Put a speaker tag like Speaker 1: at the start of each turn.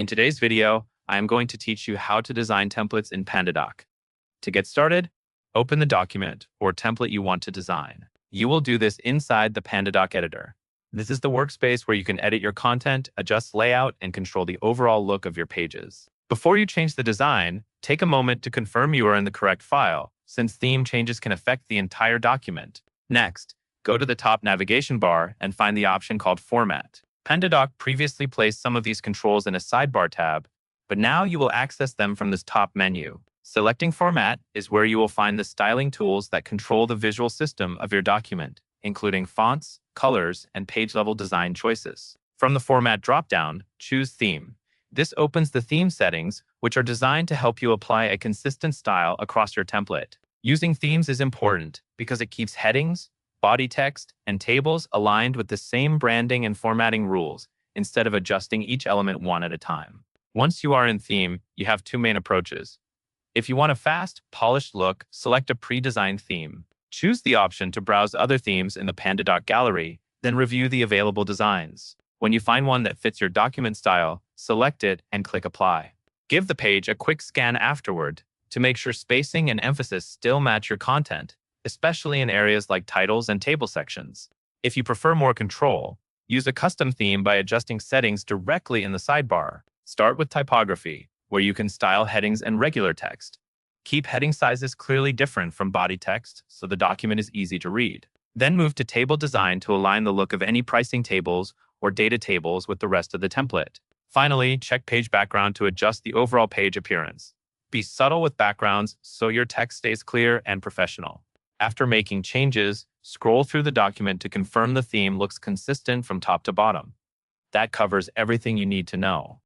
Speaker 1: In today's video, I am going to teach you how to design templates in Pandadoc. To get started, open the document or template you want to design. You will do this inside the Pandadoc editor. This is the workspace where you can edit your content, adjust layout, and control the overall look of your pages. Before you change the design, take a moment to confirm you are in the correct file, since theme changes can affect the entire document. Next, go to the top navigation bar and find the option called Format. Pandadoc previously placed some of these controls in a sidebar tab, but now you will access them from this top menu. Selecting Format is where you will find the styling tools that control the visual system of your document, including fonts, colors, and page-level design choices. From the Format dropdown, choose Theme. This opens the theme settings, which are designed to help you apply a consistent style across your template. Using themes is important because it keeps headings, body text, and tables aligned with the same branding and formatting rules instead of adjusting each element one at a time. Once you are in theme, you have two main approaches. If you want a fast, polished look, select a pre-designed theme. Choose the option to browse other themes in the Pandadoc gallery, then review the available designs. When you find one that fits your document style, select it and click Apply. Give the page a quick scan afterward to make sure spacing and emphasis still match your content, especially in areas like titles and table sections. If you prefer more control, use a custom theme by adjusting settings directly in the sidebar. Start with typography, where you can style headings and regular text. Keep heading sizes clearly different from body text so the document is easy to read. Then move to table design to align the look of any pricing tables or data tables with the rest of the template. Finally, check page background to adjust the overall page appearance. Be subtle with backgrounds so your text stays clear and professional. After making changes, scroll through the document to confirm the theme looks consistent from top to bottom. That covers everything you need to know.